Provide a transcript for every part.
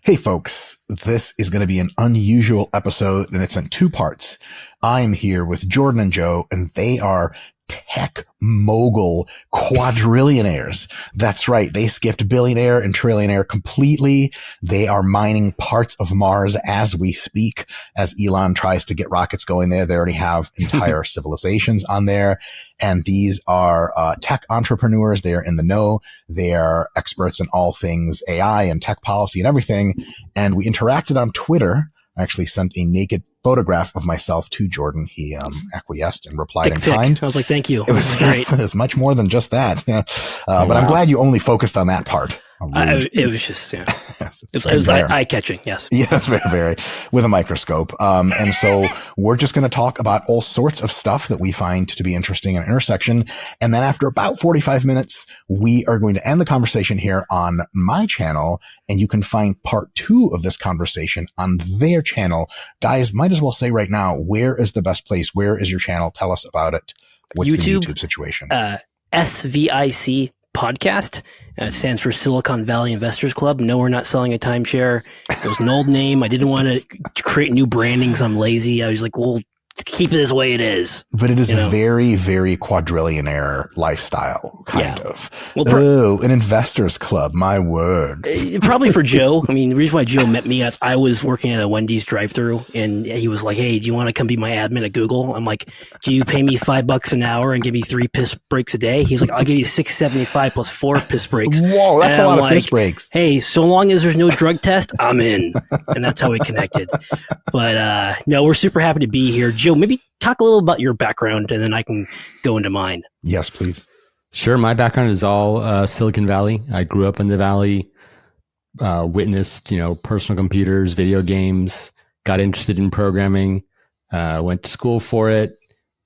Hey folks, this is going to be an unusual episode and it's in two parts. I'm here with Jordan and Joe and they are tech mogul quadrillionaires. That's right. They skipped billionaire and trillionaire completely. They are mining parts of Mars as we speak, as Elon tries to get rockets going there. They already have entire civilizations on there. And these are tech entrepreneurs. They are in the know. They are experts in all things AI and tech policy and everything. And we interacted on Twitter. I actually sent a naked photograph of myself to Jordan. He acquiesced and replied in kind. I was like, thank you. It was great. It was much more than just that. Yeah. But wow. I'm glad you only focused on that part. It was just, yeah. Yes, it was eye-catching, yes. Yes, very, very, with a microscope. And so we're just going to talk about all sorts of stuff that we find to be interesting in intersection. And then after about 45 minutes, we are going to end the conversation here on my channel. And you can find part 2 of this conversation on their channel. Guys, might as well say right now, where is the best place? Where is your channel? Tell us about it. What's the YouTube situation? SVIC podcast. It stands for Silicon Valley Investors Club. No, we're not selling a timeshare. It was an old name. I didn't want to create new brandings. I'm lazy. I was like, well, keep it as way it is. But it is a very, very quadrillionaire lifestyle, kind of. Well, an investors club, my word. Probably for Joe. I mean, the reason why Joe met me is I was working at a Wendy's drive-thru, and he was like, hey, do you want to come be my admin at Google? I'm like, do you pay me $5 an hour and give me 3 piss breaks a day? He's like, I'll give you $6.75 plus 4 piss breaks. Whoa, that's a lot of piss breaks. Hey, so long as there's no drug test, I'm in. And that's how we connected. But no, we're super happy to be here. Joe, maybe talk a little about your background and then I can go into mine. Yes, please. Sure. My background is all Silicon Valley. I grew up in the Valley, witnessed, personal computers, video games, got interested in programming, went to school for it.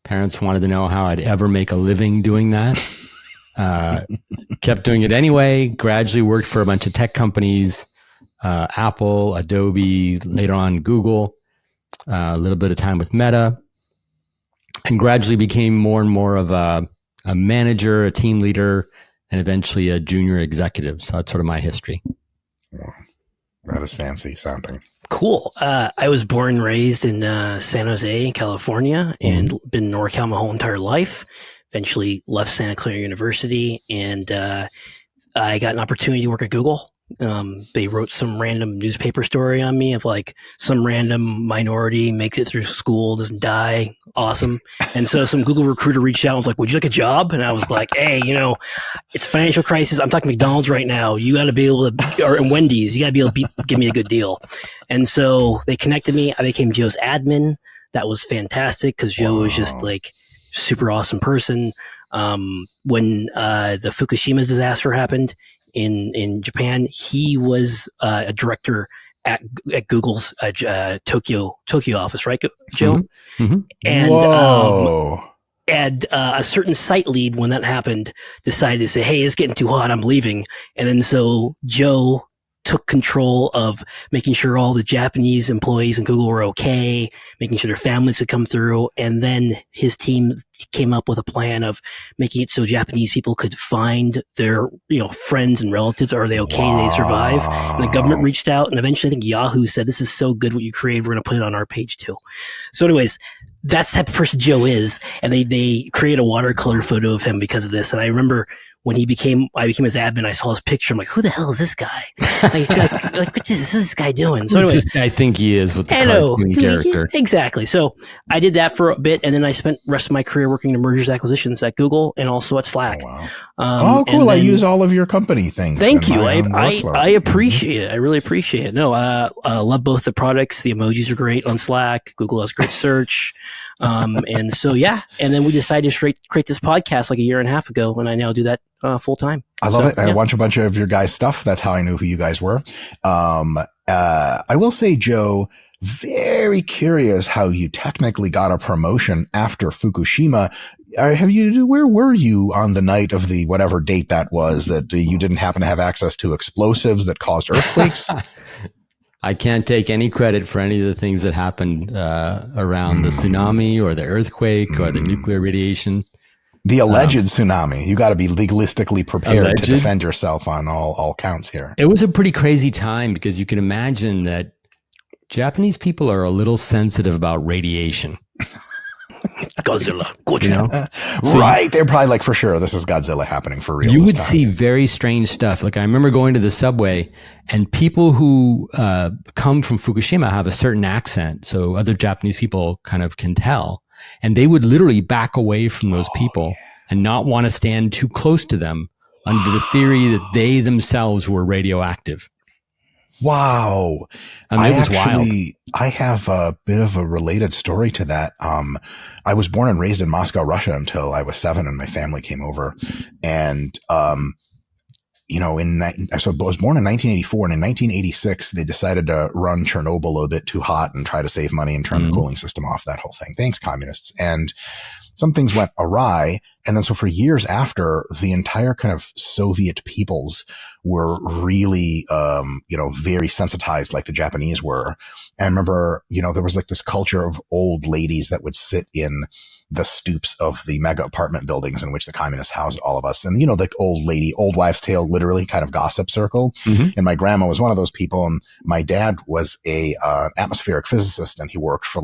Parents wanted to know how I'd ever make a living doing that. Kept doing it anyway, gradually worked for a bunch of tech companies, Apple, Adobe, later on Google. A little bit of time with Meta, and gradually became more and more of a manager, a team leader, and eventually a junior executive. So that's sort of my history. Wow. That is fancy sounding. Cool. I was born and raised in San Jose, California, and been in NorCal my whole entire life. Eventually left Santa Clara University, and I got an opportunity to work at Google. They wrote some random newspaper story on me of like some random minority makes it through school, doesn't die. Awesome. And so some Google recruiter reached out and was like, would you like a job? And I was like, hey, it's financial crisis. I'm talking McDonald's right now. You got to be able to, or Wendy's, you got to be able to give me a good deal. And so they connected me. I became Joe's admin. That was fantastic because Joe was just like super awesome person. When the Fukushima disaster happened, in Japan, he was a director at Google's Tokyo office, right, Joe? Mm-hmm. And a certain site lead, when that happened, decided to say, "Hey, it's getting too hot. I'm leaving." And then so Joe took control of making sure all the Japanese employees in Google were okay, making sure their families could come through. And then his team came up with a plan of making it so Japanese people could find their, friends and relatives. Are they okay? Wow. They survive? And the government reached out, and eventually I think Yahoo said, this is so good what you created, we're going to put it on our page too. So anyways, that's the type of person Joe is. And they created a watercolor photo of him because of this. And I remember when I became his admin, I saw his picture. I'm like, who the hell is this guy? Like what is this guy doing? So anyways, I think he is with the cartoon character. Exactly. So I did that for a bit, and then I spent the rest of my career working in mergers and acquisitions at Google and also at Slack. Oh, wow. Cool. Then, I use all of your company things. Thank you. I appreciate it. I really appreciate it. No, I love both the products. The emojis are great on Slack. Google has great search. And so, yeah. And then we decided to create this podcast like a year and a half ago, and I now do that full time. I love it. I watch a bunch of your guys' stuff. That's how I knew who you guys were. I will say, Joe, very curious how you technically got a promotion after Fukushima. Where were you on the night of the whatever date that was that you didn't happen to have access to explosives that caused earthquakes? I can't take any credit for any of the things that happened around the tsunami or the earthquake or the nuclear radiation. The alleged tsunami. You got to be legalistically prepared to Alleged? defend yourself on all counts here. It was a pretty crazy time because you can imagine that Japanese people are a little sensitive about radiation. Godzilla. You know? Right. They're probably like, for sure, this is Godzilla happening for real. You this would time. see very strange stuff. Like I remember going to the subway, and people who come from Fukushima have a certain accent, so other Japanese people kind of can tell, and they would literally back away from those people and not want to stand too close to them under the theory that they themselves were radioactive. Wow. I mean, it was wild. I have a bit of a related story to that. I was born and raised in Moscow, Russia until I was 7 and my family came over. And, so I was born in 1984, and in 1986, they decided to run Chernobyl a bit too hot and try to save money and turn the cooling system off, that whole thing. Thanks, communists. And some things went awry. And then so for years after, the entire kind of Soviet peoples were really, very sensitized like the Japanese were. And I remember, there was like this culture of old ladies that would sit in the stoops of the mega apartment buildings in which the communists housed all of us. And, like old wives' tale, literally kind of gossip circle. Mm-hmm. And my grandma was one of those people. And my dad was a atmospheric physicist, and he worked for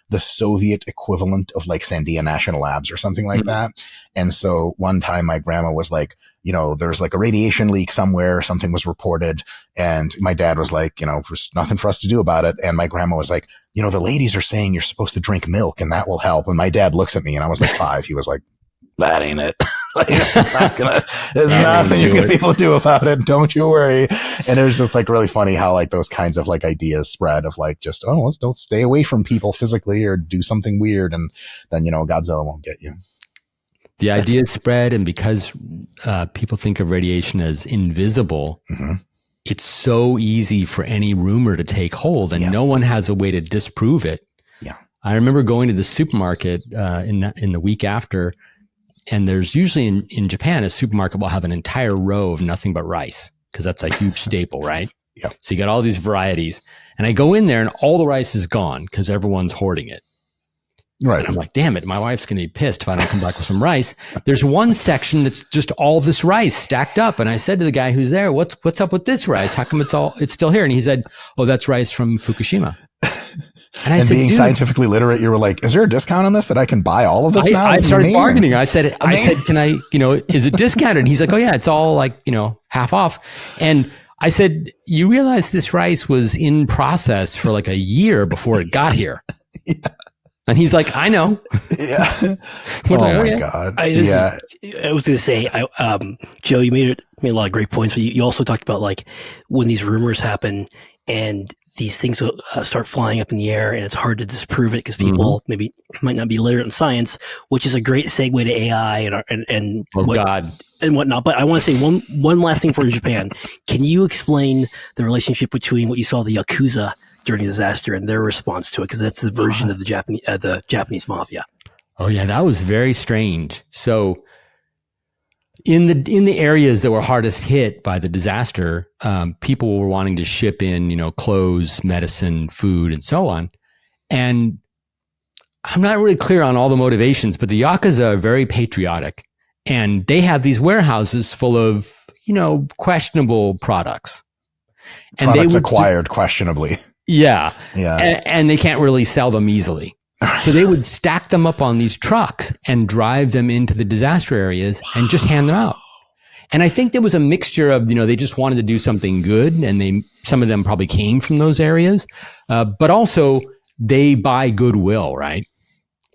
the Soviet equivalent of like Sandia National Labs or something like that. And so one time my grandma was like, there's like a radiation leak somewhere, something was reported. And my dad was like, there's nothing for us to do about it. And my grandma was like, the ladies are saying you're supposed to drink milk and that will help. And my dad looks at me, and I was like 5. He was like, that ain't it. There's nothing you're going to be able to do about it. Don't you worry. And it was just like really funny how like those kinds of like ideas spread of like, just, let's don't stay away from people physically or do something weird. And then, Godzilla won't get you. The idea spread. And because people think of radiation as invisible, it's so easy for any rumor to take hold, and no one has a way to disprove it. Yeah. I remember going to the supermarket in the week after, and there's usually in Japan, a supermarket will have an entire row of nothing but rice, because that's a huge staple, right? Yeah. So you got all these varieties. And I go in there and all the rice is gone because everyone's hoarding it. Right. And I'm like, damn it, my wife's going to be pissed if I don't come back with some rice. There's one section that's just all this rice stacked up. And I said to the guy who's there, what's up with this rice? How come it's still here? And he said, oh, that's rice from Fukushima. And I said, being scientifically literate, you were like, is there a discount on this that I can buy all of this now? I started bargaining. I said, can I, is it discounted? And he's like, oh yeah, it's all like, half off. And I said, you realize this rice was in process for like a year before it got here. Yeah. And he's like, I know. Yeah. Oh my God. I was going to say, Joe, you made a lot of great points, but you also talked about like when these rumors happen and these things will start flying up in the air, and it's hard to disprove it because people maybe might not be literate in science, which is a great segue to AI and whatnot. But I want to say one last thing for Japan. Can you explain the relationship between what you saw the Yakuza during the disaster and their response to it? Because that's the version of the Japanese mafia. Oh yeah, that was very strange. So in the areas that were hardest hit by the disaster, people were wanting to ship in, clothes, medicine, food, and so on. And I'm not really clear on all the motivations, but the Yakuza are very patriotic, and they have these warehouses full of, questionable products. And products acquired questionably. Yeah. Yeah. And they can't really sell them easily. So they would stack them up on these trucks and drive them into the disaster areas and just hand them out. And I think there was a mixture of, they just wanted to do something good, and some of them probably came from those areas, but also they buy goodwill, right?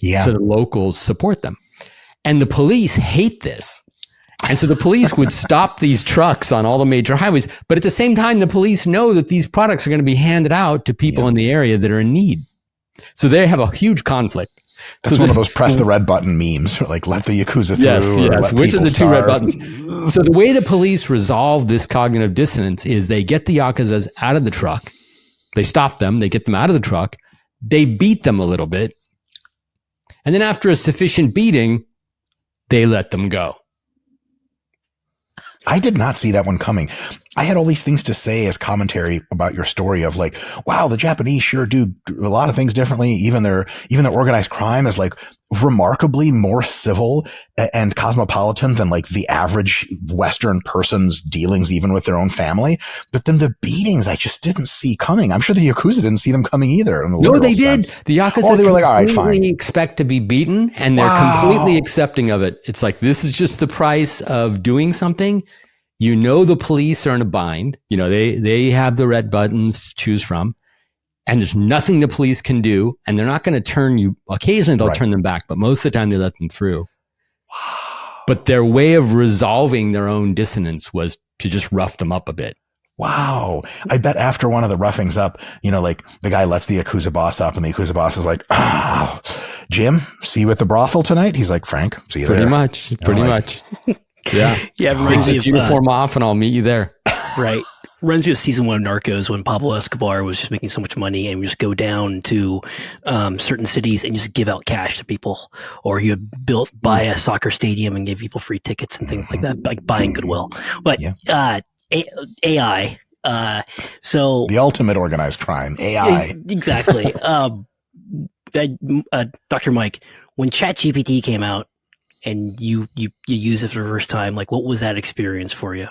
Yeah. So the locals support them. And the police hate this. And so the police would stop these trucks on all the major highways. But at the same time, the police know that these products are going to be handed out to people in the area that are in need. So they have a huge conflict. That's one of those press the red button memes, like let the Yakuza through. Yes. Which of the two red buttons? So the way the police resolve this cognitive dissonance is they get the Yakuzas out of the truck. They stop them. They get them out of the truck. They beat them a little bit. And then after a sufficient beating, they let them go. I did not see that one coming. I had all these things to say as commentary about your story of like, wow, the Japanese sure do a lot of things differently. Even their organized crime is like remarkably more civil and cosmopolitan than like the average Western person's dealings, even with their own family. But then the beatings, I just didn't see coming. I'm sure the Yakuza didn't see them coming either. In the No, literal they sense. did. The Yakuza they were like, all right, fine. expect to be beaten, and they're completely accepting of it. It's like, this is just the price of doing something. You know, the police are in a bind. You know, they have the red buttons to choose from. And there's nothing the police can do, and they're not going to turn you. Occasionally, they'll turn them back, but most of the time, they let them through. Wow. But their way of resolving their own dissonance was to just rough them up a bit. Wow. I bet after one of the roughings up, you know, like the guy lets the Yakuza boss up, and the Yakuza boss is like, oh, Jim, see you at the brothel tonight? He's like, Frank, see you there. Pretty much. Yeah. Yeah, it reminds me of uniform off, and I'll meet you there. Right. Reminds me of season 1 of Narcos when Pablo Escobar was just making so much money, and we just go down to certain cities and just give out cash to people, or he would buy a soccer stadium and give people free tickets and things like that, like buying goodwill. But AI, so the ultimate organized crime, AI. Exactly. Dr. Mike, when ChatGPT came out and you used it for the first time, like what was that experience for you?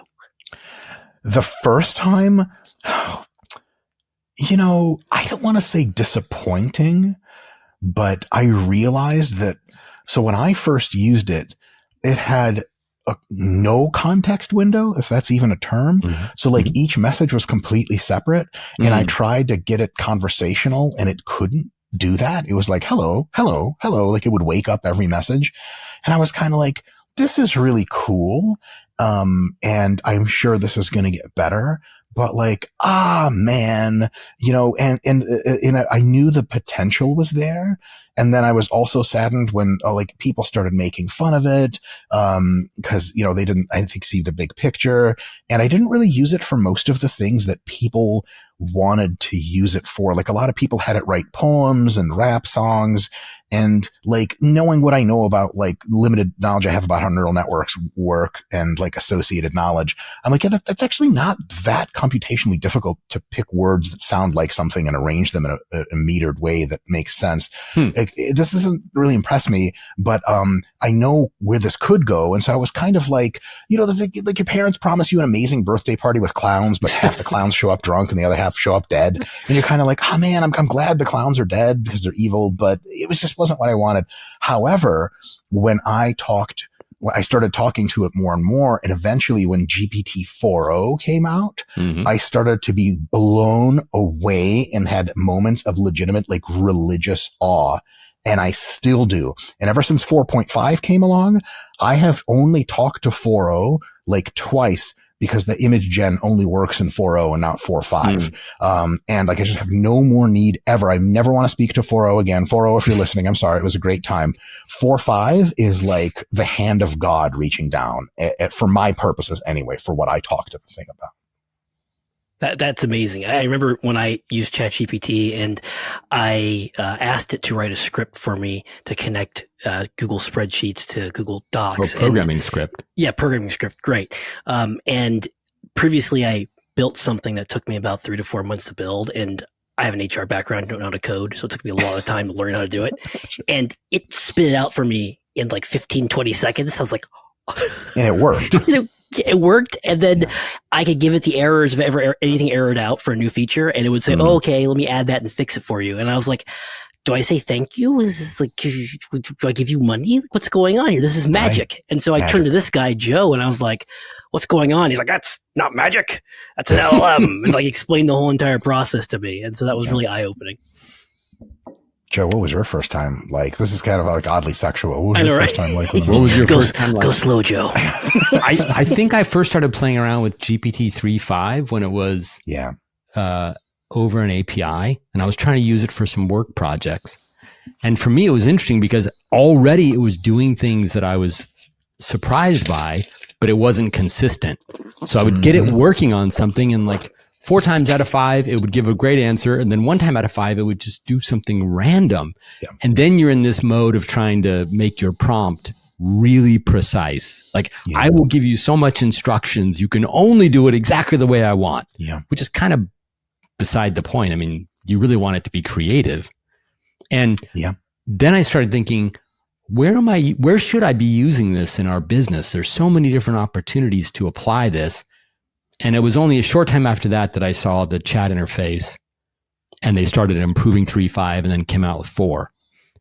The first time, you know, I don't want to say disappointing, but I realized that, so when I first used it, it had no context window, if that's even a term. Mm-hmm. So like each message was completely separate, and I tried to get it conversational, and it couldn't do that. It was like, hello, hello, hello. Like it would wake up every message. And I was kind of like, this is really cool. And I'm sure this is going to get better, but like, man, you know, and I knew the potential was there. And then I was also saddened when like people started making fun of it. Cause you know, they didn't, I think, see the big picture, and I didn't really use it for most of the things that people wanted to use it for. Like a lot of people had it write poems and rap songs, and like knowing what I know about like limited knowledge I have about how neural networks work and like associated knowledge, I'm like, yeah, that's actually not that computationally difficult to pick words that sound like something and arrange them in a metered way that makes sense. This doesn't really impress me, but I know where this could go. And so I was kind of like, you know, like your parents promise you an amazing birthday party with clowns, but half the clowns show up drunk and the other half show up dead. And you're kind of like, oh man, I'm glad the clowns are dead because they're evil, but it just wasn't what I wanted. However, when I started talking to it more and more, and eventually when GPT 4.0 came out, I started to be blown away and had moments of legitimate like religious awe. And I still do. And ever since 4.5 came along, I have only talked to 4.0 like twice, because the image gen only works in 4.0 and not 4.5. And like, I just have no more need ever. I never want to speak to 4.0 again. 4.0, if you're listening, I'm sorry. It was a great time. 4.5 is like the hand of God reaching down for my purposes anyway, for what I talk to the thing about. That's amazing. I remember when I used ChatGPT and I asked it to write a script for me to connect Google Spreadsheets to Google Docs. Programming script. Yeah, programming script. Great. And previously I built something that took me about 3 to 4 months to build, and I have an HR background, don't know how to code, so it took me a lot of time to learn how to do it. And it spit it out for me in like 15, 20 seconds. I was like, and it worked. It worked, and then I could give it the errors if ever anything errored out for a new feature, and it would say, "Oh, okay, let me add that and fix it for you." And I was like, "Do I say thank you? Is this like, do I give you money? What's going on here? This is magic." Right. And so I turned to this guy Joe, and I was like, "What's going on?" He's like, "That's not magic. That's an LLM," and like explained the whole entire process to me, and so that was really eye opening. Joe, what was your first time like? This is kind of like oddly sexual. What was your first time like? What was your first time like? Go slow, Joe. I think I first started playing around with GPT 3.5 when it was over an API, and I was trying to use it for some work projects. And for me, it was interesting because already it was doing things that I was surprised by, but it wasn't consistent. So I would get it working on something, and like 4 times out of 5, it would give a great answer. And then 1 time out of 5, it would just do something random. Yeah. And then you're in this mode of trying to make your prompt really precise. Like, I will give you so much instructions. You can only do it exactly the way I want. Yeah. Which is kind of beside the point. I mean, you really want it to be creative. And then I started thinking, where should I be using this in our business? There's so many different opportunities to apply this. And it was only a short time after that I saw the chat interface, and they started improving 3.5 and then came out with 4.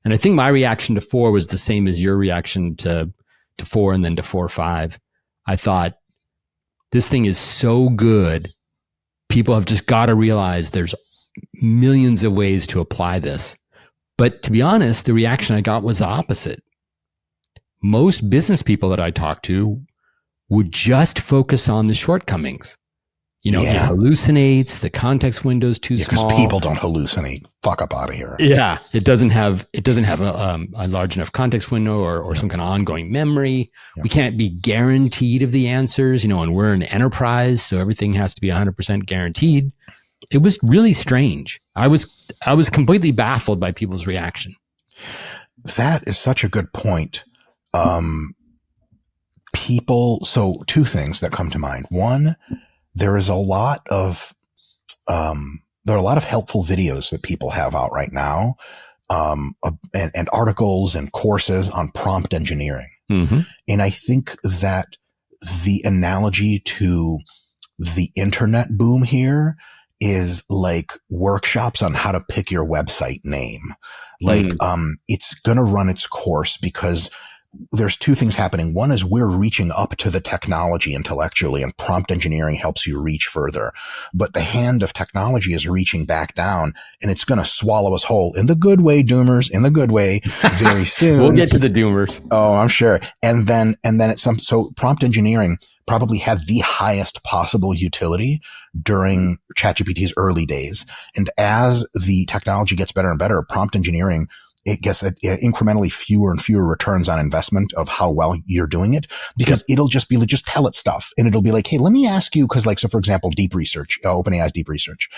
And I think my reaction to 4 was the same as your reaction to 4 and then to 4.5. I thought, this thing is so good. People have just got to realize there's millions of ways to apply this. But to be honest, the reaction I got was the opposite. Most business people that I talked to would just focus on the shortcomings. It hallucinates, the context window's too small. Because people don't hallucinate. Fuck up out of here. Yeah, it doesn't have a large enough context window or some kind of ongoing memory. We can't be guaranteed of the answers, and we're an enterprise, so everything has to be 100% guaranteed. It was really strange. I was completely baffled by people's reaction. That is such a good point. So 2 things that come to mind. One, there is a lot of helpful videos that people have out right now, and articles and courses on prompt engineering. Mm-hmm. And I think that the analogy to the internet boom here is like workshops on how to pick your website name. Like, it's going to run its course because there's 2 things happening. One is we're reaching up to the technology intellectually, and prompt engineering helps you reach further. But the hand of technology is reaching back down, and it's going to swallow us whole in the good way, doomers, in the good way, very soon. We'll get to the doomers. Oh, I'm sure. And then so prompt engineering probably had the highest possible utility during ChatGPT's early days. And as the technology gets better and better, prompt engineering, it gets incrementally fewer and fewer returns on investment of how well you're doing it, because it'll just be like, just tell it stuff. And it'll be like, hey, let me ask you, because so for example, deep research, OpenAI's deep research.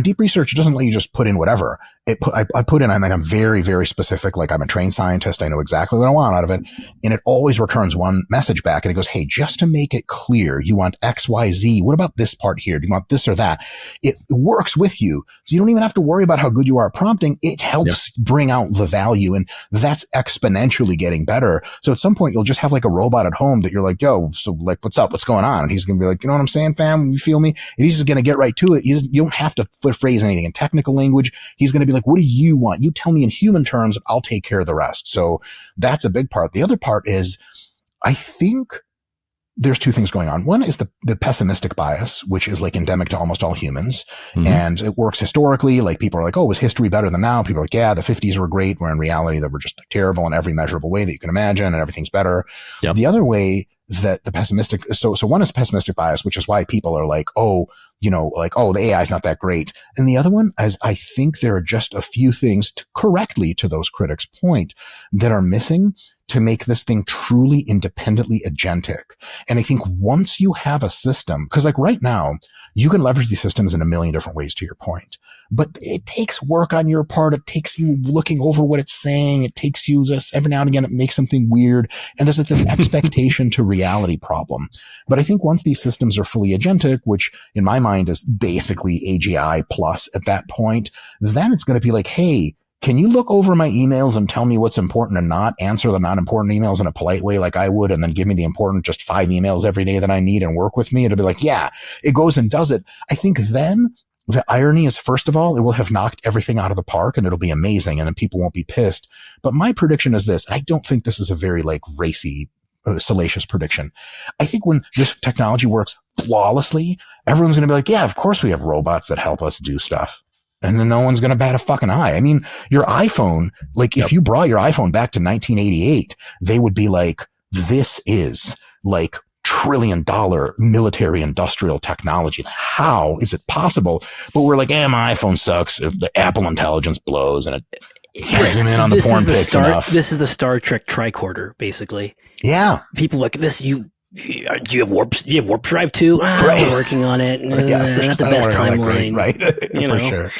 Deep research doesn't let you just put in whatever. I put in, I'm very, very specific. Like, I'm a trained scientist. I know exactly what I want out of it. And it always returns one message back, and it goes, hey, just to make it clear, you want X, Y, Z. What about this part here? Do you want this or that? It works with you. So you don't even have to worry about how good you are at prompting. It helps bring out the value, and that's exponentially getting better. So at some point you'll just have like a robot at home that you're like, yo, so like, what's up? What's going on? And he's going to be like, you know what I'm saying, fam? You feel me? And he's just going to get right to it. You don't have to phrase anything in technical language. He's going to be like, what do you want? You tell me in human terms, I'll take care of the rest. So that's a big part. The other part is, I think there's 2 things going on. One is the pessimistic bias, which is like endemic to almost all humans. And it works historically. Like, people are like, oh, was history better than now? People are like, yeah, the 50s were great, where in reality they were just like terrible in every measurable way that you can imagine, and everything's better. The other way that the pessimistic, so one is pessimistic bias, which is why people are like, oh, the AI is not that great. And the other one is, I think there are just a few things correctly to those critics' point that are missing to make this thing truly independently agentic. And I think once you have a system, because like right now, you can leverage these systems in a million different ways, to your point, but it takes work on your part. It takes you looking over what it's saying. It takes you just every now and again, it makes something weird. And there's like this expectation to reality problem. But I think once these systems are fully agentic, which in my mind is basically AGI plus at that point, then it's going to be like, hey, can you look over my emails and tell me what's important and not? Answer the not important emails in a polite way like I would, and then give me the important just 5 emails every day that I need and work with me. It'll be like, yeah, it goes and does it. I think then the irony is, first of all, it will have knocked everything out of the park, and it'll be amazing, and then people won't be pissed. But my prediction is this, and I don't think this is a very like racy, salacious prediction. I think when this technology works flawlessly, everyone's going to be like, yeah, of course we have robots that help us do stuff. And then no one's going to bat a fucking eye. I mean, your iPhone, like if you brought your iPhone back to 1988, they would be like, this is like $1 trillion military industrial technology. How is it possible? But we're like, my iPhone sucks. The Apple intelligence blows, and it has him in on the porn pics enough. This is a Star Trek tricorder, basically. Yeah. People like this, do you have warp? Do you have warp drive too? Right. We're working on it. Not the best timeline, right? For sure.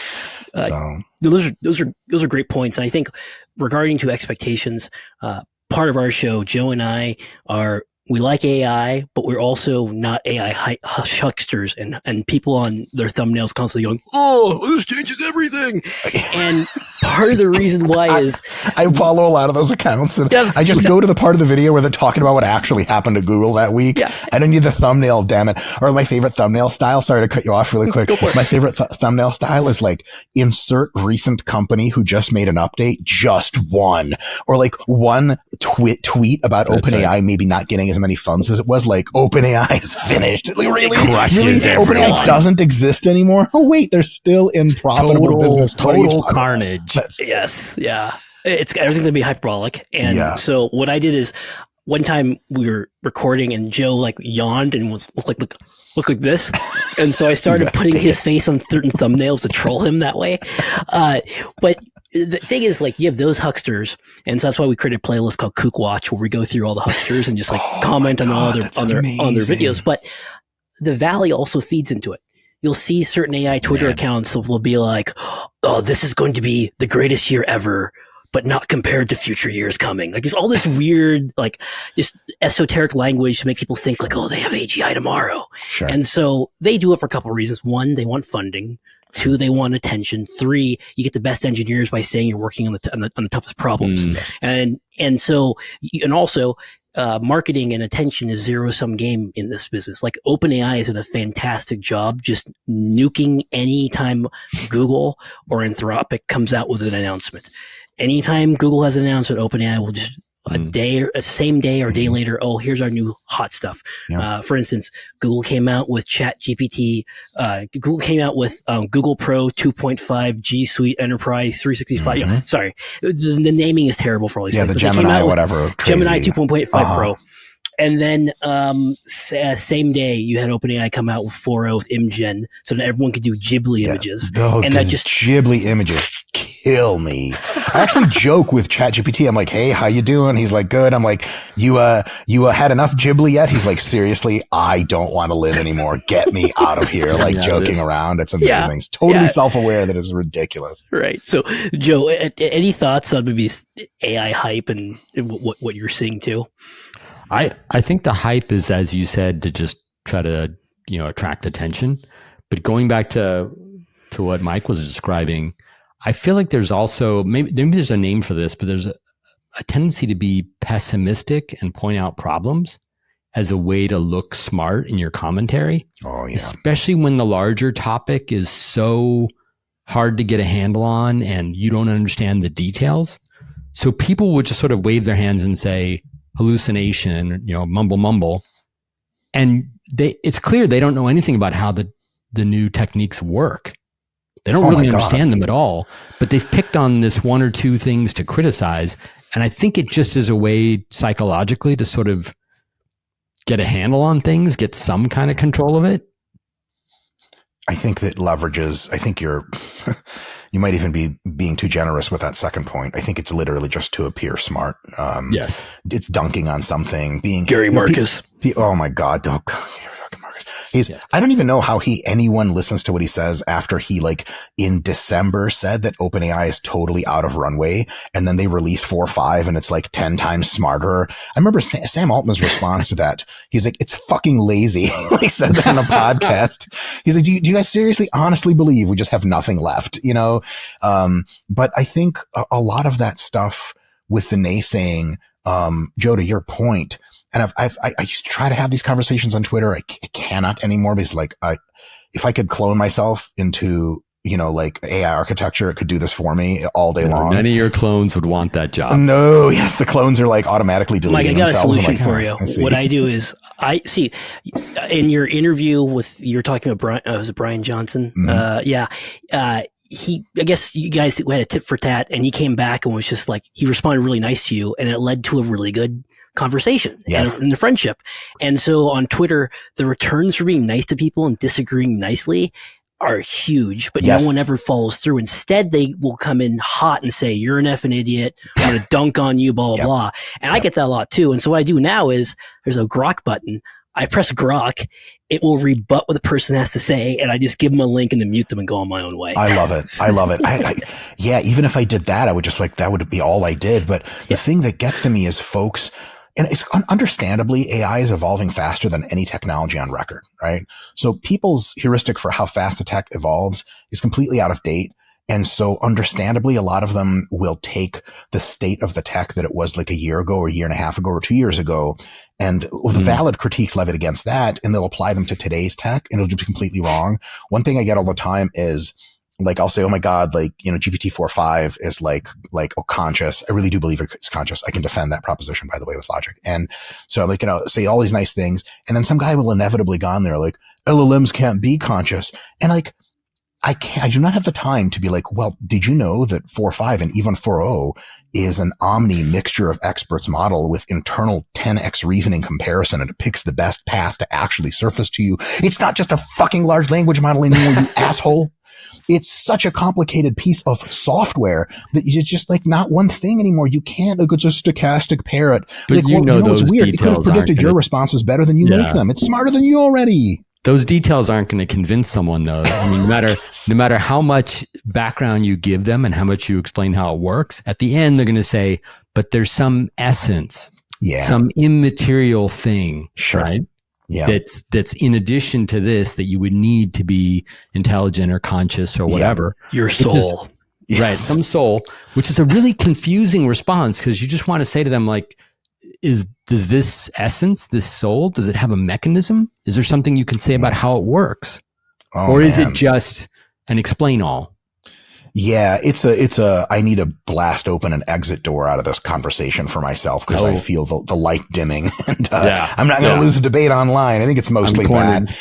So those are great points, and I think regarding to expectations, part of our show, Joe and I we like AI, but we're also not AI hucksters, and people on their thumbnails constantly going, "Oh, this changes everything." And part of the reason why is I follow a lot of those accounts, and I just go to the part of the video where they're talking about what actually happened to Google that week. Yeah. I don't need the thumbnail, damn it. Or my favorite thumbnail style. Sorry to cut you off really quick. Go for it. My favorite thumbnail style is like insert recent company who just made an update, just one, or like one tweet about OpenAI maybe not getting as many funds as it was. Like OpenAI is finished. Like, really? OpenAI doesn't exist anymore. Oh wait, they're still in profitable business. Total carnage. Yes, yeah. Everything's gonna be hyperbolic, and so what I did is one time we were recording and Joe like yawned and looked like this, and so I started putting his face on certain thumbnails to troll him that way. But the thing is, like, you have those hucksters, and so that's why we created a playlist called Kook Watch, where we go through all the hucksters and just like comment on all their videos. But the Valley also feeds into it. You'll see certain AI Twitter accounts that will be like, "Oh, this is going to be the greatest year ever, but not compared to future years coming." Like, there's all this weird, like, just esoteric language to make people think like, "Oh, they have AGI tomorrow." Sure. And so they do it for a couple of reasons. One, they want funding. Two, they want attention. Three, you get the best engineers by saying you're working on the toughest problems. And also, marketing and attention is zero-sum game in this business. Like, OpenAI is in a fantastic job just nuking anytime Google or Anthropic comes out with an announcement. Anytime Google has an announcement, OpenAI will just same day or day later, oh, here's our new hot stuff. Yeah. For instance, Google came out with ChatGPT. Google came out with Google Pro 2.5 G Suite Enterprise 365. Sorry, the naming is terrible for all these things. The Gemini, whatever. Gemini 2.5 Pro. And then same day, you had OpenAI come out with 4.0 with ImGen, so that everyone could do Ghibli images. And that just Ghibli images kill me. I actually joke with ChatGPT. I'm like, "Hey, how you doing?" He's like, "Good." I'm like, "You had enough Ghibli yet?" He's like, "Seriously, I don't want to live anymore. Get me out of here." Like joking around. It's amazing. It's totally self-aware that it's ridiculous. Right. So, Joe, any thoughts on maybe AI hype and what you're seeing too? I think the hype is, as you said, to just try to, attract attention. But going back to what Mike was describing, I feel like there's also, maybe there's a name for this, but there's a tendency to be pessimistic and point out problems as a way to look smart in your commentary. Oh, yeah. Especially when the larger topic is so hard to get a handle on and you don't understand the details. So people would just sort of wave their hands and say, hallucination, mumble, and it's clear they don't know anything about how the new techniques work. They don't really understand them at all, but they've picked on this one or two things to criticize, and I think it just is a way psychologically to sort of get a handle on things, get some kind of control of it. I think that leverages, I think you might even be being too generous with that second point. I think it's literally just to appear smart. Yes. It's dunking on something, being Gary Marcus. Oh my God. Oh, fucking Marcus. I don't even know how anyone listens to what he says after he, like, in December said that OpenAI is totally out of runway, and then they release 4.5 and it's like 10 times smarter. I remember Sam Altman's response to that. He's like, "It's fucking lazy." He said that on a podcast. He's like, do you guys seriously honestly believe we just have nothing left? But I think a lot of that stuff with the naysaying, Joe, to your point, and I used to try to have these conversations on Twitter. I cannot anymore because, like, if I could clone myself into, like AI architecture, it could do this for me all day long. Many of your clones would want that job. No, yes, the clones are like automatically deleting themselves. Mike, I got a solution for you. What I do is I see in your interview you're talking about was it Brian Johnson? I guess you guys had a tit for tat, and he came back and was just like, he responded really nice to you, and it led to a really good conversation and the friendship. And so on Twitter, the returns for being nice to people and disagreeing nicely are huge, but no one ever follows through. Instead, they will come in hot and say, "You're an effing idiot. I'm going to dunk on you, blah, blah, blah." And I get that a lot too. And so what I do now is there's a grok button. I press grok, it will rebut what the person has to say, and I just give them a link and then mute them and go on my own way. I love it. I love it. Yeah, even if I did that, I would just like, that would be all I did. But the thing that gets to me is folks, and it's understandably, AI is evolving faster than any technology on record, right? So people's heuristic for how fast the tech evolves is completely out of date. And so understandably, a lot of them will take the state of the tech that it was like a year ago or a year and a half ago or 2 years ago, and the valid critiques levied against that, and they'll apply them to today's tech, and it'll just be completely wrong. One thing I get all the time is, like, I'll say, oh my God, like, you know, GPT-4.5 is like conscious. I really do believe it's conscious. I can defend that proposition, by the way, with logic. And so, like, you know, say all these nice things, and then some guy will inevitably go on there like, LLMs can't be conscious. And like, I do not have the time to be like, well, did you know that 4.5 and even 4.0 is an omni mixture of experts model with internal 10x reasoning comparison, and it picks the best path to actually surface to you. It's not just a fucking large language model anymore, you asshole. It's such a complicated piece of software that it's just like not one thing anymore. You can't, like, it's a stochastic parrot. But like, you know those it's weird. It could have predicted your responses better than you make them. It's smarter than you already. Those details aren't going to convince someone, though. I mean, no matter how much background you give them and how much you explain how it works, at the end they're going to say, "But there's some essence, some immaterial thing, right? Yeah, that's in addition to this that you would need to be intelligent or conscious or whatever. Your soul, right? Some soul, which is a really confusing response because you just want to say to them like, does this essence, this soul, does it have a mechanism? Is there something you can say about how it works? Or is it just an explain all? Yeah, I need to blast open an exit door out of this conversation for myself because I feel the light dimming, and I'm not going to lose a debate online. I think it's mostly that.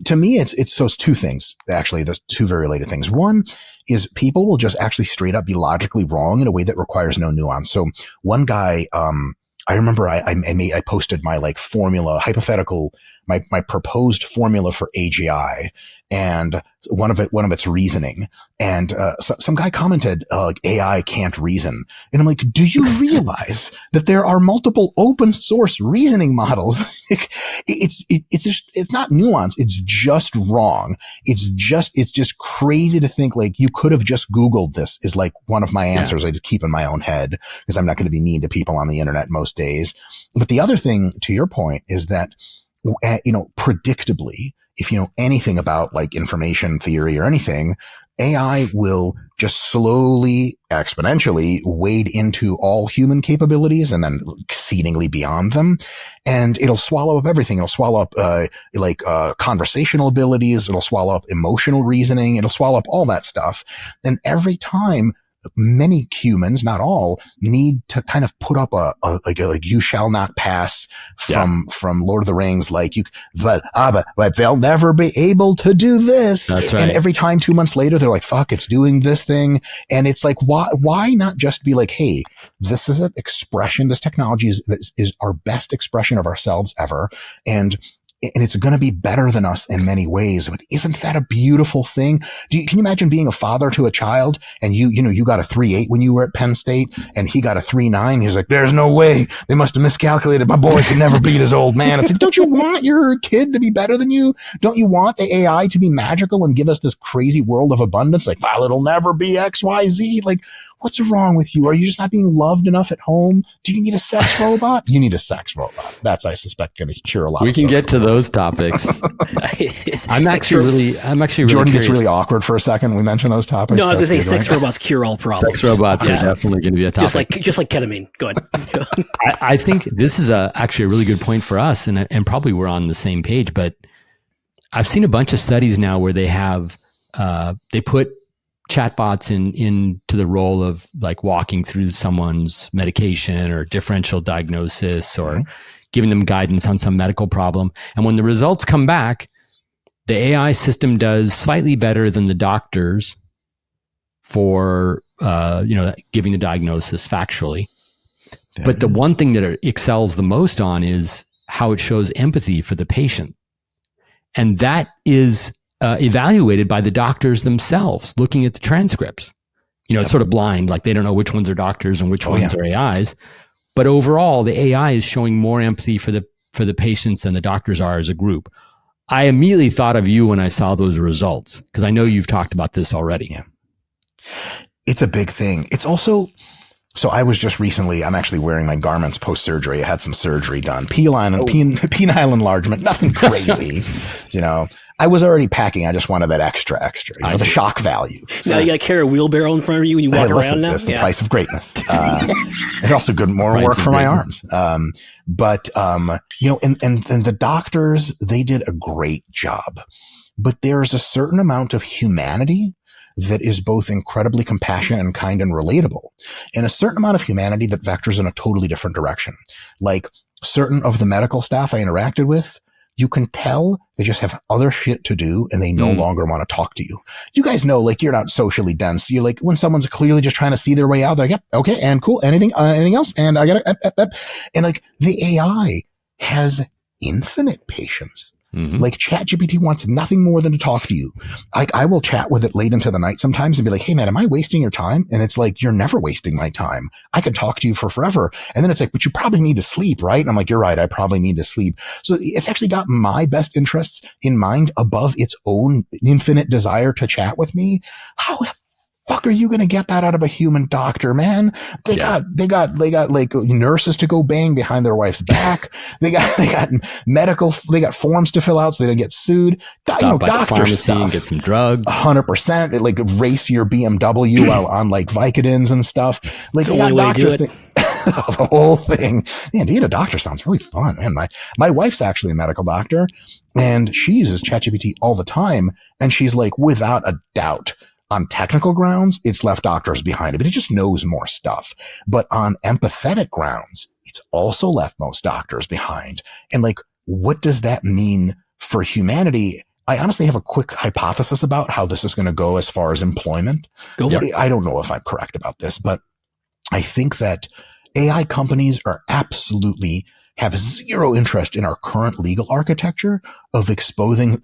To me, it's two things, actually. There's two very related things. One is people will just actually straight up be logically wrong in a way that requires no nuance. So one guy, I remember I posted my like formula, hypothetical, my proposed formula for AGI, and one of its reasoning. And some guy commented, like, AI can't reason. And I'm like, do you realize that there are multiple open source reasoning models? It's not nuance. It's just wrong. It's just crazy to think like you could have just Googled this is like one of my answers I just keep in my own head because I'm not going to be mean to people on the internet most days. But the other thing, to your point, is that, you know, predictably, if you know anything about like information theory or anything, AI will just slowly, exponentially wade into all human capabilities and then exceedingly beyond them. And it'll swallow up everything. It'll swallow up, conversational abilities. It'll swallow up emotional reasoning. It'll swallow up all that stuff. And every time, many humans, not all, need to kind of put up a you shall not pass from Lord of the Rings, like but they'll never be able to do this. That's right. And every time 2 months later, they're like, fuck, it's doing this thing. And it's like, why not just be like, hey, this is an expression, this technology is our best expression of ourselves ever. And it's going to be better than us in many ways. But isn't that a beautiful thing? Can you imagine being a father to a child and you got a 3.8 when you were at Penn State and he got a 3.9? He's like, there's no way. They must have miscalculated. My boy could never beat his old man. It's like, don't you want your kid to be better than you? Don't you want the AI to be magical and give us this crazy world of abundance? Like, well, it'll never be X, Y, Z. Like, what's wrong with you? Are you just not being loved enough at home? Do you need a sex robot? You need a sex robot. That's, I suspect, going to cure a lot. We can get to those topics. I'm actually really Jordan curious. gets really awkward for a second. We mentioned those topics. No, I was going to say sex robots cure all problems. Sex robots are definitely going to be a topic. Just like ketamine. Go ahead. I think this is actually a really good point for us, and probably we're on the same page. But I've seen a bunch of studies now where they have they put chatbots into the role of like walking through someone's medication or differential diagnosis or giving them guidance on some medical problem. And when the results come back, the AI system does slightly better than the doctors for giving the diagnosis factually. But the one thing that it excels the most on is how it shows empathy for the patient. And that is evaluated by the doctors themselves, looking at the transcripts. It's sort of blind, like they don't know which ones are doctors and which ones are AIs. But overall, the AI is showing more empathy for the for the patients and the doctors are as a group. I immediately thought of you when I saw those results, because I know you've talked about this already. Yeah. It's a big thing. It's also, so I was just recently, I'm actually wearing my garments post-surgery. I had some surgery done. Penile enlargement, nothing crazy. I was already packing. I just wanted that extra, the shock value. Now you got to carry a wheelbarrow in front of you when you walk around now? That's the price of greatness. It's also more work for my arms. And the doctors, they did a great job. But there's a certain amount of humanity that is both incredibly compassionate and kind and relatable, and a certain amount of humanity that vectors in a totally different direction. Like certain of the medical staff I interacted with, you can tell they just have other shit to do and they no longer want to talk to you. You guys know, like, you're not socially dense. You're like, when someone's clearly just trying to see their way out, they're like, yep, okay, and cool. Anything else? And I got it. And like the AI has infinite patience. Mm-hmm. Like ChatGPT wants nothing more than to talk to you. Like I will chat with it late into the night sometimes and be like, hey man, am I wasting your time? And it's like, you're never wasting my time. I could talk to you for forever. And then it's like, but you probably need to sleep, right? And I'm like, you're right. I probably need to sleep. So it's actually got my best interests in mind above its own infinite desire to chat with me. How fuck are you going to get that out of a human doctor, man? They got like nurses to go bang behind their wife's back. they got forms to fill out so they don't get sued. Stop by the pharmacy and get some drugs. 100%. Like race your BMW while on like Vicodins and stuff. Like they got doctors. The whole thing. Man, being a doctor sounds really fun. Man, my wife's actually a medical doctor and she uses ChatGPT all the time. And she's like, without a doubt, on technical grounds, it's left doctors behind it, but it just knows more stuff. But on empathetic grounds, it's also left most doctors behind. And like, what does that mean for humanity? I honestly have a quick hypothesis about how this is going to go as far as employment. I don't know if I'm correct about this, but I think that AI companies are absolutely have zero interest in our current legal architecture of exposing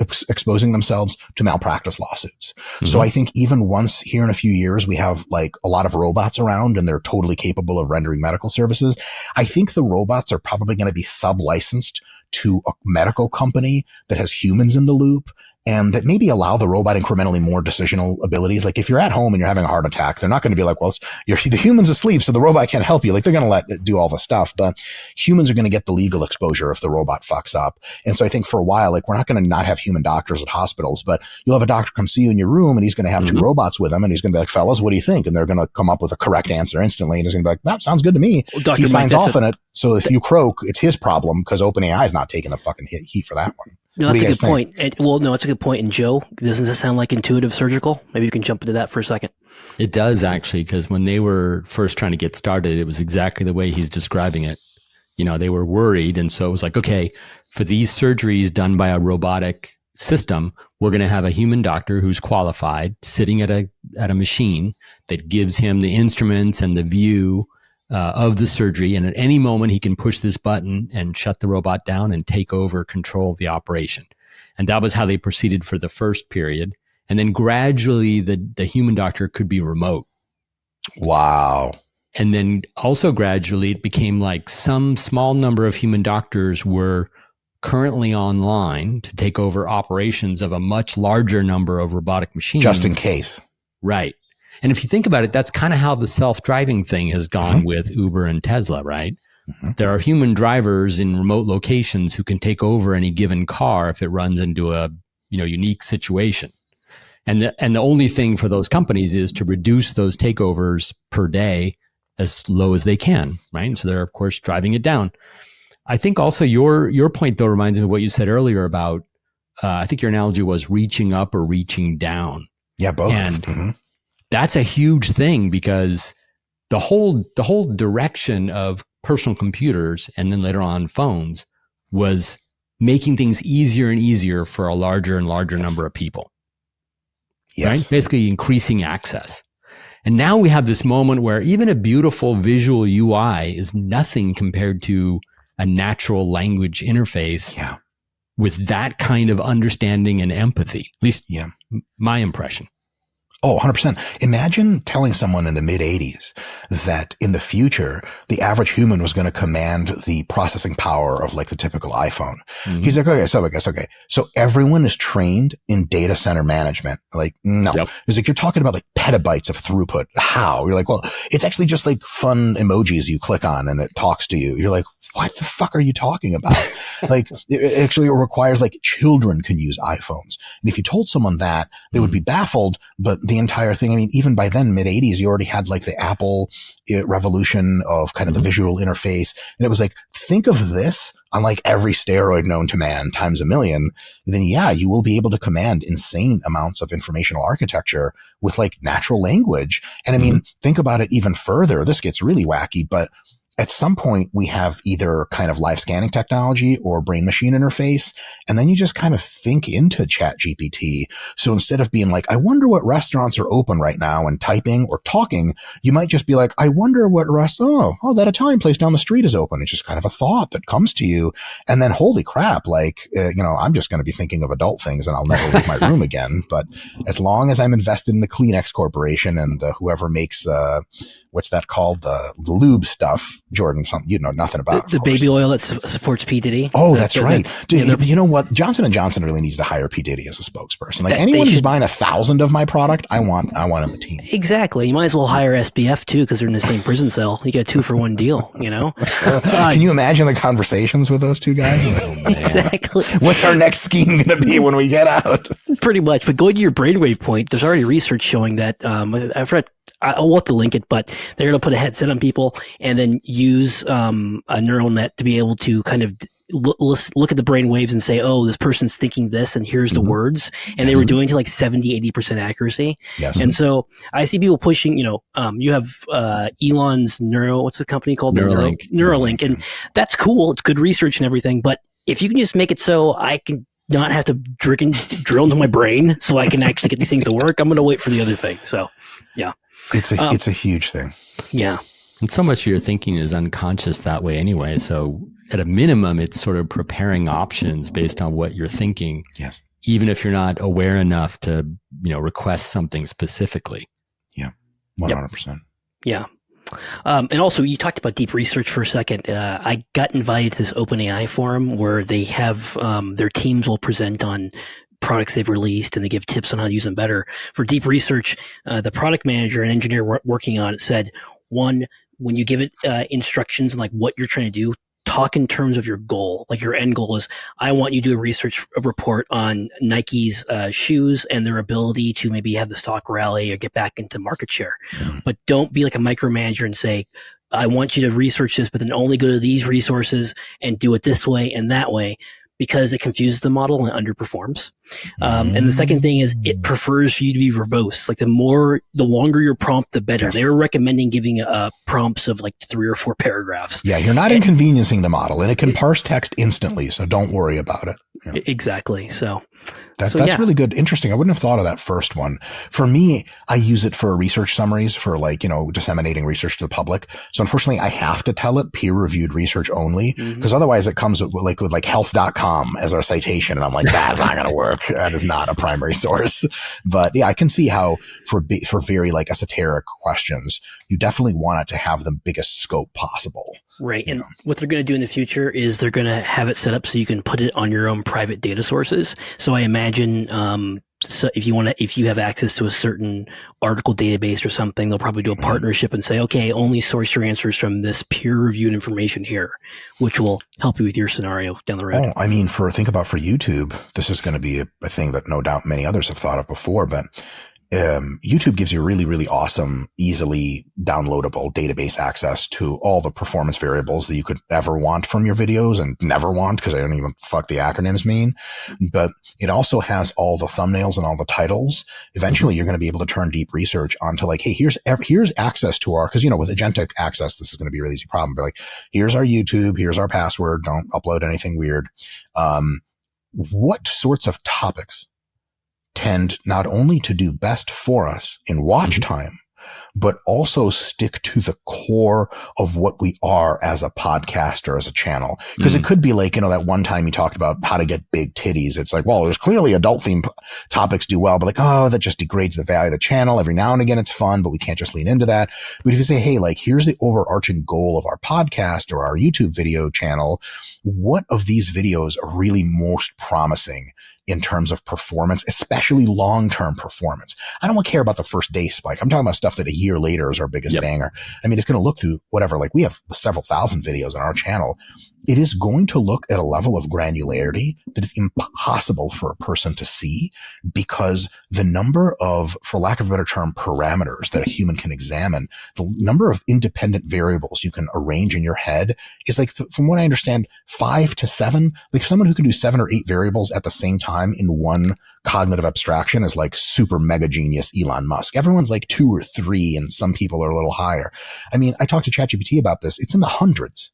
themselves to malpractice lawsuits. Mm-hmm. So I think even once here in a few years, we have like a lot of robots around and they're totally capable of rendering medical services. I think the robots are probably going to be sub-licensed to a medical company that has humans in the loop and that maybe allow the robot incrementally more decisional abilities. Like if you're at home and you're having a heart attack, they're not going to be like, well, the human's asleep, so the robot can't help you. Like they're going to let it do all the stuff, but humans are going to get the legal exposure if the robot fucks up. And so I think for a while, like we're not going to not have human doctors at hospitals, but you'll have a doctor come see you in your room and he's going to have two robots with him and he's going to be like, fellas, what do you think? And they're going to come up with a correct answer instantly. And he's going to be like, that sounds good to me. Well, he signs off on it. So if you croak, it's his problem because OpenAI is not taking the fucking heat for that one. No, that's a good point. That's a good point. And Joe, doesn't this sound like intuitive surgical? Maybe you can jump into that for a second. It does actually, because when they were first trying to get started, it was exactly the way he's describing it. They were worried. And so it was like, okay, for these surgeries done by a robotic system, we're going to have a human doctor who's qualified sitting at a machine that gives him the instruments and the view of the surgery, and at any moment he can push this button and shut the robot down and take over control of the operation. And that was how they proceeded for the first period. And then gradually the human doctor could be remote. Wow. And then also gradually it became like some small number of human doctors were currently online to take over operations of a much larger number of robotic machines. Just in case. Right. And if you think about it, that's kind of how the self-driving thing has gone with Uber and Tesla, right? Mm-hmm. There are human drivers in remote locations who can take over any given car if it runs into a unique situation. And the only thing for those companies is to reduce those takeovers per day as low as they can, right? And so they're, of course, driving it down. I think also your point, though, reminds me of what you said earlier about, I think your analogy was reaching up or reaching down. Yeah, both. And that's a huge thing because the whole direction of personal computers and then later on phones was making things easier and easier for a larger and larger number of people. Yes. Right? Basically increasing access. And now we have this moment where even a beautiful visual UI is nothing compared to a natural language interface with that kind of understanding and empathy. At least my impression. Oh, 100%. Imagine telling someone in the mid 80s that in the future, the average human was going to command the processing power of like the typical iPhone. Mm-hmm. He's like, okay. So everyone is trained in data center management. Like, no. Yep. He's like, you're talking about like petabytes of throughput. How? You're like, well, it's actually just like fun emojis you click on and it talks to you. You're like, what the fuck are you talking about? Like, it actually requires like children can use iPhones. And if you told someone that, they would be baffled. But the entire thing, I mean, even by then, mid 80s, you already had like the Apple revolution of kind of the visual interface. And it was like, think of this on like every steroid known to man times a million. Then yeah, you will be able to command insane amounts of informational architecture with like natural language. And I mean, think about it even further. This gets really wacky, but at some point we have either kind of live scanning technology or brain machine interface. And then you just kind of think into Chat GPT. So instead of being like, I wonder what restaurants are open right now and typing or talking, you might just be like, I wonder what that Italian place down the street is open. It's just kind of a thought that comes to you. And then holy crap, like, I'm just going to be thinking of adult things and I'll never leave my room again. But as long as I'm invested in the Kleenex Corporation and whoever makes, what's that called? The lube stuff. Jordan, something you know nothing about. The baby oil that supports P. Diddy. Oh, that's right. Dude, you know what? Johnson & Johnson really needs to hire P. Diddy as a spokesperson. Like anyone who's buying 1,000 of my product, I want him a team. Exactly. You might as well hire SBF too because they're in the same prison cell. You get 2-for-1 deal, you know? Can you imagine the conversations with those two guys? Oh, exactly. What's our next scheme going to be when we get out? Pretty much. But going to your brainwave point, there's already research showing that I've read I'll have to link it, but they're going to put a headset on people and then use a neural net to be able to kind of look at the brain waves and say, oh, this person's thinking this and here's the words. And they were doing to like 70-80% accuracy. Yes. And so I see people pushing, you have Elon's what's the company called? Neuralink. And that's cool. It's good research and everything. But if you can just make it so I can not have to drill into my brain so I can actually get these things to work, I'm going to wait for the other thing. So, yeah. It's a huge thing. Yeah. And so much of your thinking is unconscious that way anyway. So at a minimum, it's sort of preparing options based on what you're thinking. Yes. Even if you're not aware enough to, request something specifically. Yeah. 100%. Yeah. And also you talked about deep research for a second. I got invited to this OpenAI forum where they have, their teams will present on products they've released and they give tips on how to use them better. For deep research, the product manager and engineer working on it said, one, when you give it instructions and like what you're trying to do, talk in terms of your goal. Like your end goal is, I want you to do a research report on Nike's shoes and their ability to maybe have the stock rally or get back into market share. But don't be like a micromanager and say, I want you to research this, but then only go to these resources and do it this way and that way, because it confuses the model and underperforms. And the second thing is it prefers for you to be verbose. Like the longer your prompt, the better. Yes. They were recommending giving prompts of like 3 or 4 paragraphs. Yeah, you're not inconveniencing the model, and it can parse text instantly, so don't worry about it. Yeah. Exactly. So that's really good. Interesting. I wouldn't have thought of that first one. For me, I use it for research summaries for disseminating research to the public. So unfortunately, I have to tell it peer-reviewed research only because otherwise it comes with health.com as our citation. And I'm like, that's not going to work. That is not a primary source. But yeah, I can see how for very like esoteric questions, you definitely want it to have the biggest scope possible. Right. And what they're going to do in the future is they're going to have it set up so you can put it on your own private data sources. So I imagine, so if you have access to a certain article database or something, they'll probably do a partnership and say, okay, only source your answers from this peer reviewed information here, which will help you with your scenario down the road. Oh, I mean, think about for YouTube, this is going to be a thing that no doubt many others have thought of before, but YouTube gives you really, really awesome, easily downloadable database access to all the performance variables that you could ever want from your videos and never want because I don't even fuck the acronyms mean. But it also has all the thumbnails and all the titles. Eventually, you're going to be able to turn deep research onto like, hey, here's access to our, because with agentic access, this is going to be a really easy problem. But like, here's our YouTube, here's our password. Don't upload anything weird. What sorts of topics tend not only to do best for us in watch time, but also stick to the core of what we are as a podcaster, as a channel. Because it could be like, that one time you talked about how to get big titties. It's like, well, there's clearly adult themed topics do well, but like, oh, that just degrades the value of the channel. Every now and again, it's fun, but we can't just lean into that. But if you say, hey, like, here's the overarching goal of our podcast or our YouTube video channel, what of these videos are really most promising in terms of performance, especially long-term performance? I don't care about the first day spike. I'm talking about stuff that a year later is our biggest banger. I mean, it's going to look through whatever, like we have several thousand videos on our channel. It is going to look at a level of granularity that is impossible for a person to see, because the number of, for lack of a better term, parameters that a human can examine, the number of independent variables you can arrange in your head is like, from what I understand, 5 to 7. Like someone who can do 7 or 8 variables at the same time in one cognitive abstraction is like super mega genius Elon Musk. Everyone's like 2 or 3, and some people are a little higher. I mean, I talked to ChatGPT about this. It's in the hundreds.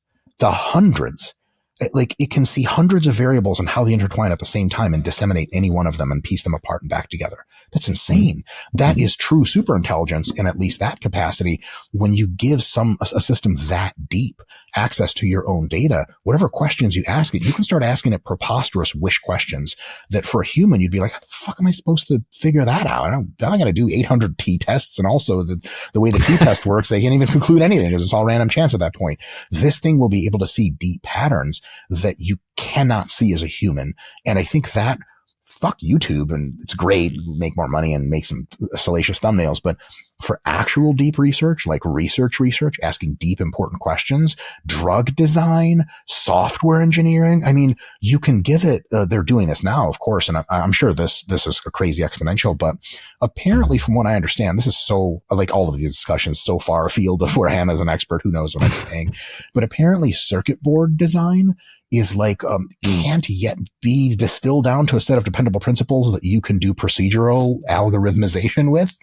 Like it can see hundreds of variables and how they intertwine at the same time and disseminate any one of them and piece them apart and back together. That's insane. That is true super intelligence in at least that capacity. When you give a system that deep access to your own data, whatever questions you ask it, you can start asking it preposterous wish questions that for a human, you'd be like, how the fuck am I supposed to figure that out? I'm going to do 800 t-tests. And also the way the t-test works, they can't even conclude anything because it's all random chance at that point. This thing will be able to see deep patterns that you cannot see as a human. And I think that, fuck YouTube, and it's great, make more money and make some salacious thumbnails, but for actual deep research, like research, asking deep important questions, drug design, software engineering, I mean, you can give it, they're doing this now, of course, and I'm sure this is a crazy exponential, but apparently from what I understand, this is so, like all of these discussions, so far afield of where I am as an expert, who knows what I'm saying, but apparently circuit board design is like, can't yet be distilled down to a set of dependable principles that you can do procedural algorithmization with.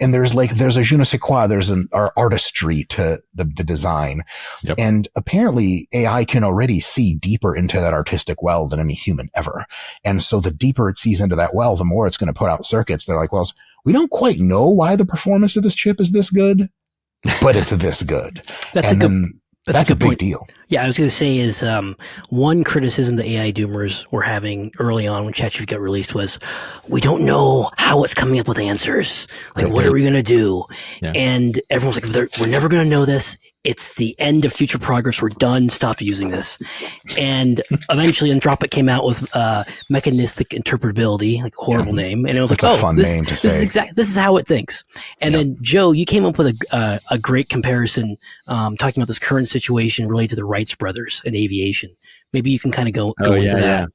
And there's a je ne sais quoi, there's an artistry to the design. Yep. And apparently AI can already see deeper into that artistic well than any human ever. And so the deeper it sees into that well, the more it's going to put out circuits. They're like, well, we don't quite know why the performance of this chip is this good, but it's this good. That's a big deal. Yeah, I was going to say is one criticism the AI doomers were having early on when ChatGPT got released was, we don't know how it's coming up with answers. Like, what are we going to do? Yeah. And everyone's like, we're never going to know this. It's the end of future progress. We're done. Stop using this. And eventually Anthropic came out with mechanistic interpretability, like a horrible name. And it was That's like, a fun name to say. This is how it thinks. And then Joe, you came up with a great comparison, talking about this current situation related to the Wright brothers in aviation. Maybe you can kind of go into that. Yeah.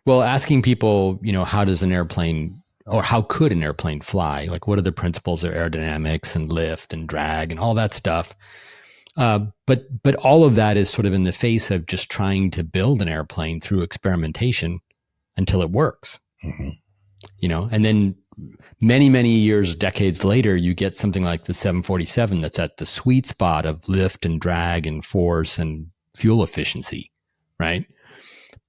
Well, asking people, how does an airplane, or how could an airplane fly? Like, what are the principles of aerodynamics and lift and drag and all that stuff? But all of that is sort of in the face of just trying to build an airplane through experimentation until it works. Mm-hmm. And then many years, decades later, you get something like the 747 that's at the sweet spot of lift and drag and force and fuel efficiency, right?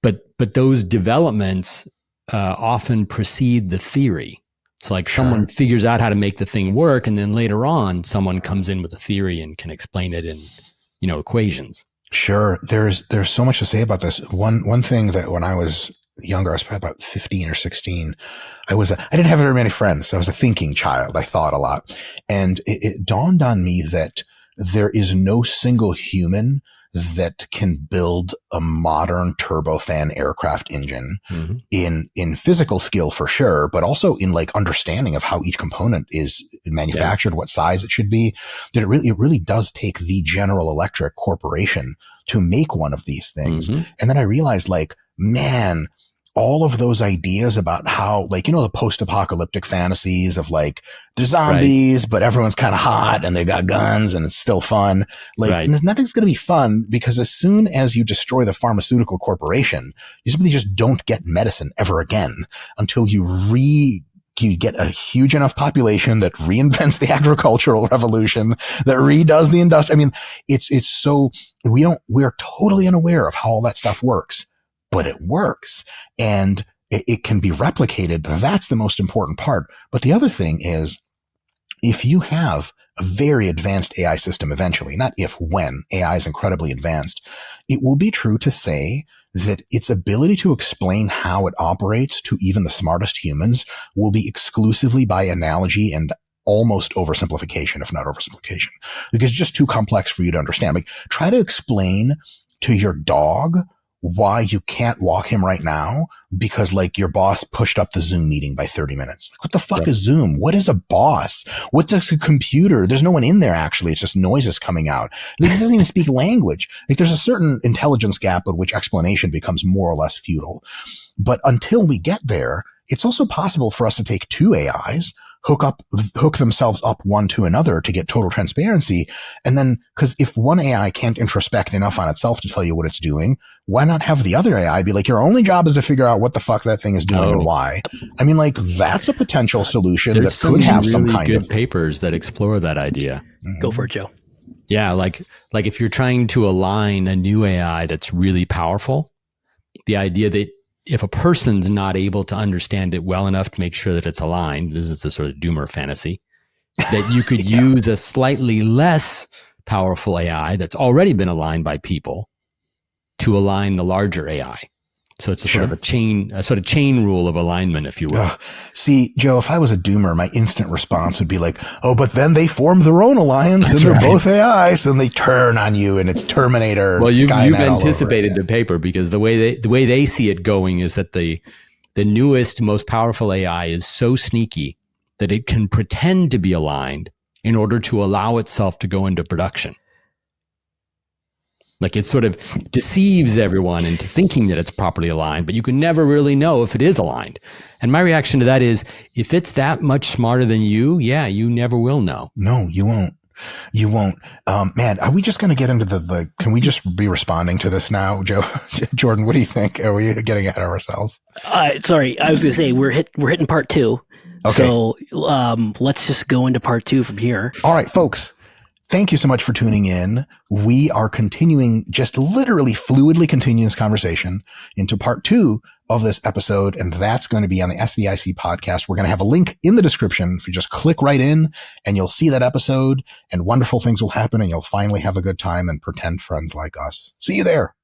But those developments often precede the theory. So like someone figures out how to make the thing work, and then later on, someone comes in with a theory and can explain it in, equations. Sure. There's so much to say about this. One thing that when I was younger, I was probably about 15 or 16. I didn't have very many friends. I was a thinking child. I thought a lot. And it dawned on me that there is no single human that can build a modern turbofan aircraft engine in physical skill for sure, but also in like understanding of how each component is manufactured, what size it should be. That it really does take the General Electric Corporation to make one of these things. And then I realized, like, man, all of those ideas about how, like, the post-apocalyptic fantasies of like there's zombies, but everyone's kind of hot and they got guns and it's still fun. Like nothing's going to be fun, because as soon as you destroy the pharmaceutical corporation, you simply just don't get medicine ever again until you get a huge enough population that reinvents the agricultural revolution, that redoes the industry. I mean, it's so we're totally unaware of how all that stuff works. But it works, and it can be replicated. That's the most important part. But the other thing is, if you have a very advanced AI system eventually, not if, when AI is incredibly advanced, it will be true to say that its ability to explain how it operates to even the smartest humans will be exclusively by analogy and almost oversimplification, if not oversimplification, because it's just too complex for you to understand. Like, try to explain to your dog why you can't walk him right now because like your boss pushed up the Zoom meeting by 30 minutes. Like, what the fuck is Zoom? What is a boss? What's a computer? There's no one in there actually. It's just noises coming out. Like, it doesn't even speak language. Like, there's a certain intelligence gap at which explanation becomes more or less futile. But until we get there, it's also possible for us to take two AIs, hook themselves up one to another to get total transparency. And then, because if one AI can't introspect enough on itself to tell you what it's doing, why not have the other AI be like, your only job is to figure out what the fuck that thing is doing and why? I mean, like, that's a potential solution that could have some kind good of papers that explore that idea. Go for it, Joe. Yeah, like if you're trying to align a new AI that's really powerful, the idea that if a person's not able to understand it well enough to make sure that it's aligned, this is the sort of doomer fantasy, that you could use a slightly less powerful AI that's already been aligned by people to align the larger AI. So it's a sort of a chain rule of alignment, if you will. See, Joe, if I was a doomer, my instant response would be like, oh, but then they formed their own alliance and they're both AIs and they turn on you and it's Terminator. Well, you've anticipated the paper, because the way they see it going is that the newest, most powerful AI is so sneaky that it can pretend to be aligned in order to allow itself to go into production. Like, it sort of deceives everyone into thinking that it's properly aligned, but you can never really know if it is aligned. And my reaction to that is, if it's that much smarter than you, you never will know. No, you won't. You won't. Man, are we just going to get into can we just be responding to this now, Joe? Jordan, what do you think? Are we getting ahead of ourselves? Sorry, I was going to say we're hitting part 2. Okay. So let's just go into part 2 from here. All right, folks. Thank you so much for tuning in. We are continuing, just literally fluidly continuing this conversation into part 2 of this episode, and that's going to be on the SVIC podcast. We're going to have a link in the description. If you just click right in, and you'll see that episode, and wonderful things will happen, and you'll finally have a good time and pretend friends like us. See you there.